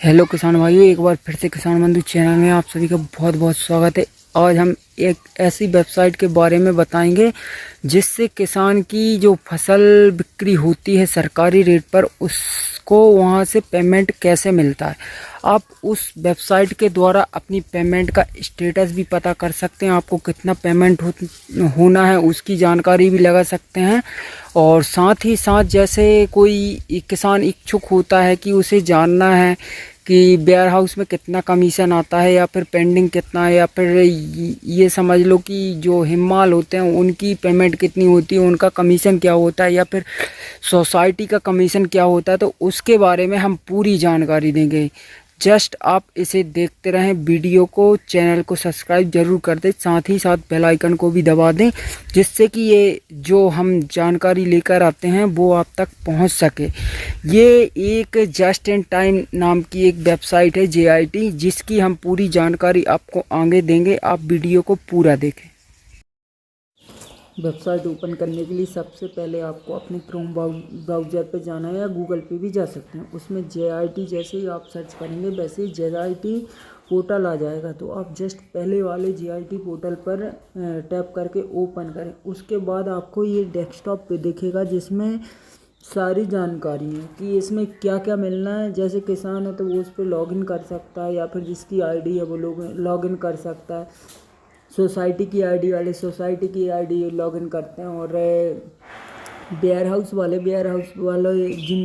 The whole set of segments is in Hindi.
हेलो किसान भाइयों, एक बार फिर से किसान बंधु चैनल में आप सभी का बहुत बहुत स्वागत है। आज हम एक ऐसी वेबसाइट के बारे में बताएंगे जिससे किसान की जो फसल बिक्री होती है सरकारी रेट पर, उसको वहां से पेमेंट कैसे मिलता है। आप उस वेबसाइट के द्वारा अपनी पेमेंट का स्टेटस भी पता कर सकते हैं, आपको कितना पेमेंट होना है उसकी जानकारी भी लगा सकते हैं। और साथ ही साथ जैसे कोई किसान इच्छुक होता है कि उसे जानना है कि वेयर हाउस में कितना कमीशन आता है या फिर पेंडिंग कितना है, या फिर ये समझ लो कि जो हिमाल होते हैं उनकी पेमेंट कितनी होती है, उनका कमीशन क्या होता है, या फिर सोसाइटी का कमीशन क्या होता है, तो उसके बारे में हम पूरी जानकारी देंगे। जस्ट आप इसे देखते रहें वीडियो को, चैनल को सब्सक्राइब जरूर कर दें, साथ ही साथ बेल आइकन को भी दबा दें जिससे कि ये जो हम जानकारी लेकर आते हैं वो आप तक पहुंच सके। ये एक जस्ट इन टाइम नाम की एक वेबसाइट है JIT, जिसकी हम पूरी जानकारी आपको आगे देंगे, आप वीडियो को पूरा देखें। वेबसाइट ओपन करने के लिए सबसे पहले आपको अपने क्रोम ब्राउज़र पे जाना है या गूगल पे भी जा सकते हैं। उसमें JIT जैसे ही आप सर्च करेंगे वैसे ही JIT पोर्टल आ जाएगा। तो आप जस्ट पहले वाले JIT पोर्टल पर टैप करके ओपन करें। उसके बाद आपको ये डेस्कटॉप पे दिखेगा जिसमें सारी जानकारी है कि इसमें क्या क्या मिलना है। जैसे किसान है तो वो उस पर लॉगिन कर सकता है, या फिर जिसकी ID है वो लोग लॉगिन कर सकता है। सोसाइटी की आईडी वाले सोसाइटी की आईडी लॉगिन करते हैं, और वेयर हाउस वाले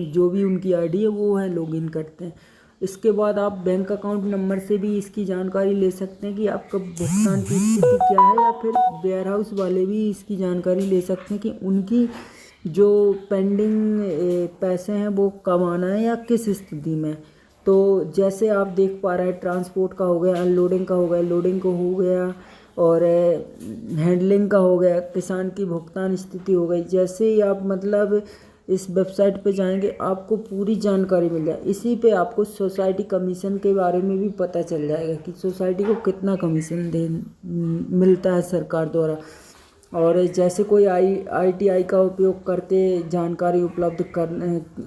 जो भी उनकी आईडी है वो है लॉगिन करते हैं। इसके बाद आप बैंक अकाउंट नंबर से भी इसकी जानकारी ले सकते हैं कि आपका भुगतान की स्थिति क्या है, या फिर वेयर हाउस वाले भी इसकी जानकारी ले सकते हैं कि उनकी जो पेंडिंग पैसे हैं वो कब आना है या किस स्थिति में। तो जैसे आप देख पा रहे हैं, ट्रांसपोर्ट का हो गया, अनलोडिंग का हो गया, लोडिंग का हो गया, और हैंडलिंग का हो गया, किसान की भुगतान स्थिति हो गई। जैसे ही आप मतलब इस वेबसाइट पे जाएंगे आपको पूरी जानकारी मिल जाए। इसी पे आपको सोसाइटी कमीशन के बारे में भी पता चल जाएगा कि सोसाइटी को कितना कमीशन मिलता है सरकार द्वारा। और जैसे कोई ITI का उपयोग करके जानकारी उपलब्ध कर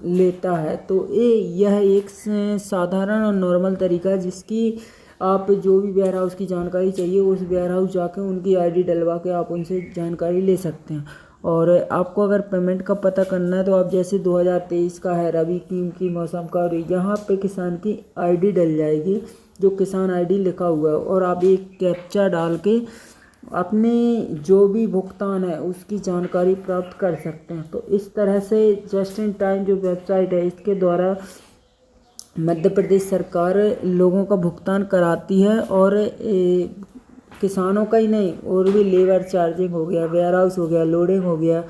लेता है, तो यह एक साधारण और नॉर्मल तरीका है जिसकी आप जो भी वेयर हाउस की जानकारी चाहिए उस वेयर हाउस जाके उनकी ID डलवा के आप उनसे जानकारी ले सकते हैं। और आपको अगर पेमेंट का पता करना है तो आप जैसे 2023 का है, रबी की मौसम का, और यहाँ पे किसान की ID डल जाएगी जो किसान ID लिखा हुआ है, और आप एक कैप्चा डाल के अपने जो भी भुगतान है उसकी जानकारी प्राप्त कर सकते हैं। तो इस तरह से जस्ट इन टाइम जो वेबसाइट है इसके द्वारा मध्य प्रदेश सरकार लोगों का भुगतान कराती है। और किसानों का ही नहीं, और भी लेबर चार्जिंग हो गया, वेयर हाउस हो गया, लोडिंग हो गया,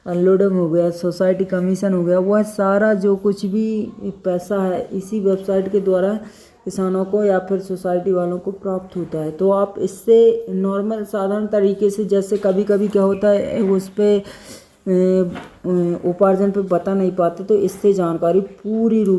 अनलोडिंग हो गया, सोसाइटी कमीशन हो गया, वह सारा जो कुछ भी पैसा है इसी वेबसाइट के द्वारा किसानों को या फिर सोसाइटी वालों को प्राप्त होता है। तो आप इससे नॉर्मल साधारण तरीके से, जैसे कभी कभी क्या होता है उस पर उपार्जन पे बता नहीं पाते, तो इससे जानकारी पूरी रूप